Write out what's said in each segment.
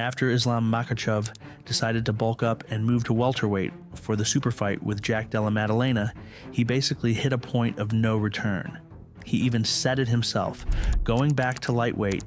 After Islam Makhachev decided to bulk up and move to welterweight for the superfight with Jack Della Maddalena, he basically hit a point of no return. He even said it himself. Going back to lightweight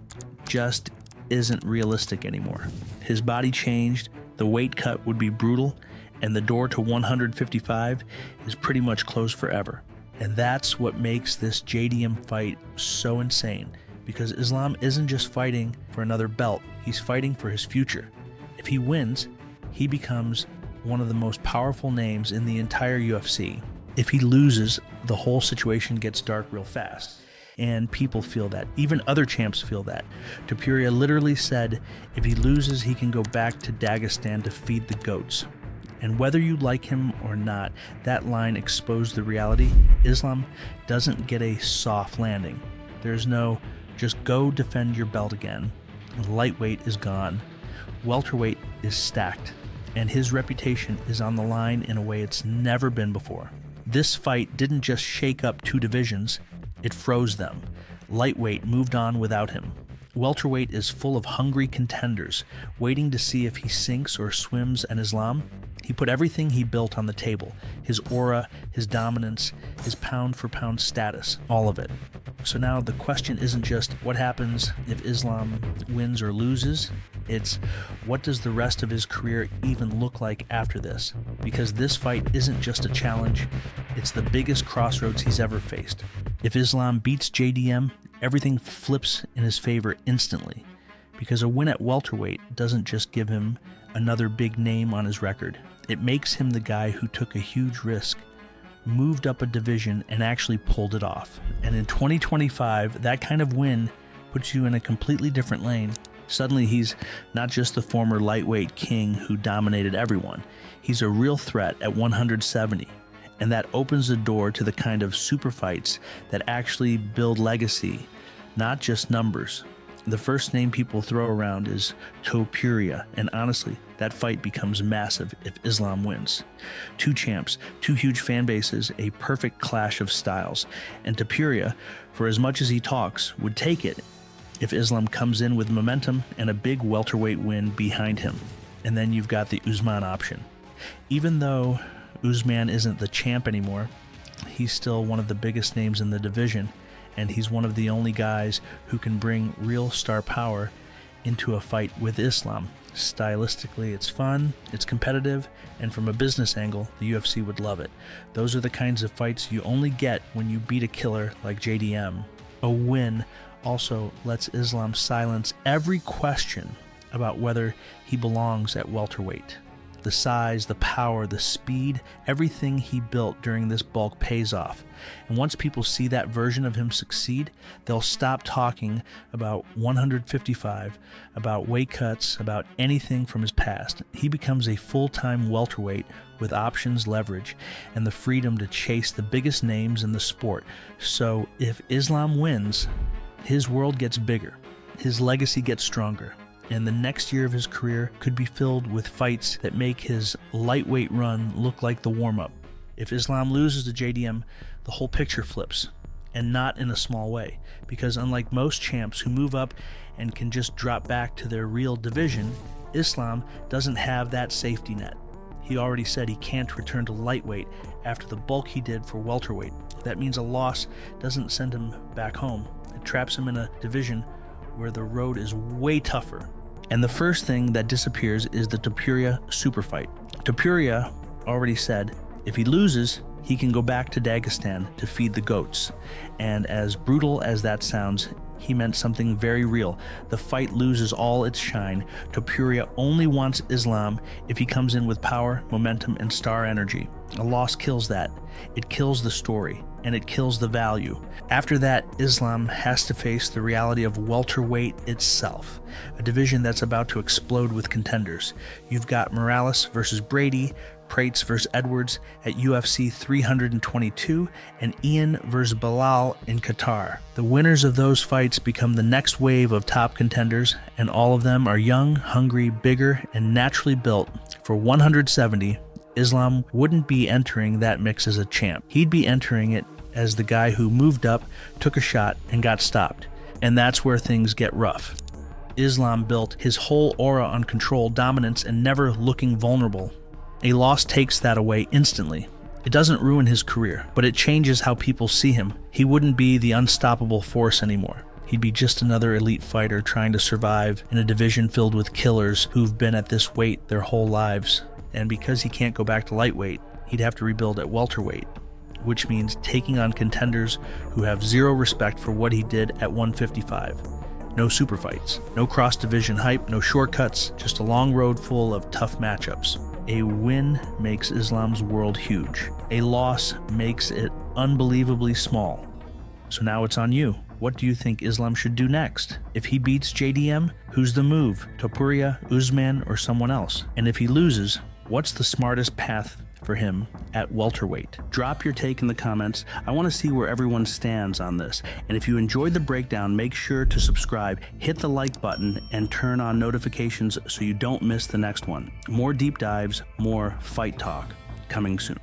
just isn't realistic anymore. His body changed, the weight cut would be brutal, and the door to 155 is pretty much closed forever. And that's what makes this JDM fight so insane, because Islam isn't just fighting for another belt, he's fighting for his future. If he wins, he becomes one of the most powerful names in the entire UFC. If he loses, the whole situation gets dark real fast. And people feel that. Even other champs feel that. Topuria literally said if he loses, he can go back to Dagestan to feed the goats. And whether you like him or not, that line exposed the reality. Islam doesn't get a soft landing. There's no just go defend your belt again. Lightweight is gone. Welterweight is stacked. And his reputation is on the line in a way it's never been before. This fight didn't just shake up two divisions, it froze them. Lightweight moved on without him. Welterweight is full of hungry contenders, waiting to see if he sinks or swims, and Islam, he put everything he built on the table. His aura, his dominance, his pound-for-pound status, all of it. So now the question isn't just what happens if Islam wins or loses, it's what does the rest of his career even look like after this? Because this fight isn't just a challenge, it's the biggest crossroads he's ever faced. If Islam beats JDM, everything flips in his favor instantly, because a win at welterweight doesn't just give him another big name on his record. It makes him the guy who took a huge risk, moved up a division, and actually pulled it off. And in 2025, that kind of win puts you in a completely different lane. Suddenly he's not just the former lightweight king who dominated everyone. He's a real threat at 170. And that opens the door to the kind of super fights that actually build legacy, not just numbers. The first name people throw around is Topuria, and honestly, that fight becomes massive if Islam wins. Two champs, two huge fan bases, a perfect clash of styles. And Topuria, for as much as he talks, would take it if Islam comes in with momentum and a big welterweight win behind him. And then you've got the Usman option. Even though Usman isn't the champ anymore, he's still one of the biggest names in the division, and he's one of the only guys who can bring real star power into a fight with Islam. Stylistically, it's fun, it's competitive, and from a business angle, the UFC would love it. Those are the kinds of fights you only get when you beat a killer like JDM. A win also lets Islam silence every question about whether he belongs at welterweight. The size, the power, the speed, everything he built during this bulk pays off. And once people see that version of him succeed, they'll stop talking about 155, about weight cuts, about anything from his past. He becomes a full-time welterweight with options, leverage, and the freedom to chase the biggest names in the sport. So if Islam wins, his world gets bigger, his legacy gets stronger. And the next year of his career could be filled with fights that make his lightweight run look like the warm-up. If Islam loses to JDM, the whole picture flips, and not in a small way, because unlike most champs who move up and can just drop back to their real division, Islam doesn't have that safety net. He already said he can't return to lightweight after the bulk he did for welterweight. That means a loss doesn't send him back home. It traps him in a division where the road is way tougher. And the first thing that disappears is the Topuria super fight. Topuria already said if he loses, he can go back to Dagestan to feed the goats. And as brutal as that sounds, he meant something very real. The fight loses all its shine. Topuria only wants Islam if he comes in with power, momentum, and star energy. A loss kills that. It kills the story, and it kills the value. After that, Islam has to face the reality of welterweight itself, a division that's about to explode with contenders. You've got Morales versus Brady, Prates versus Edwards at UFC 322, and Ian versus Bilal in Qatar. The winners of those fights become the next wave of top contenders, and all of them are young, hungry, bigger, and naturally built for 170. Islam wouldn't be entering that mix as a champ. He'd be entering it as the guy who moved up, took a shot, and got stopped. And that's where things get rough. Islam built his whole aura on control, dominance, and never looking vulnerable. A loss takes that away instantly. It doesn't ruin his career, but it changes how people see him. He wouldn't be the unstoppable force anymore. He'd be just another elite fighter trying to survive in a division filled with killers who've been at this weight their whole lives. And because he can't go back to lightweight, he'd have to rebuild at welterweight, which means taking on contenders who have zero respect for what he did at 155. No super fights, no cross-division hype, no shortcuts, just a long road full of tough matchups. A win makes Islam's world huge. A loss makes it unbelievably small. So now it's on you. What do you think Islam should do next? If he beats JDM, who's the move? Topuria, Usman, or someone else? And if he loses, what's the smartest path for him at welterweight? Drop your take in the comments. I want to see where everyone stands on this. And if you enjoyed the breakdown, make sure to subscribe, hit the like button, and turn on notifications so you don't miss the next one. More deep dives, more fight talk coming soon.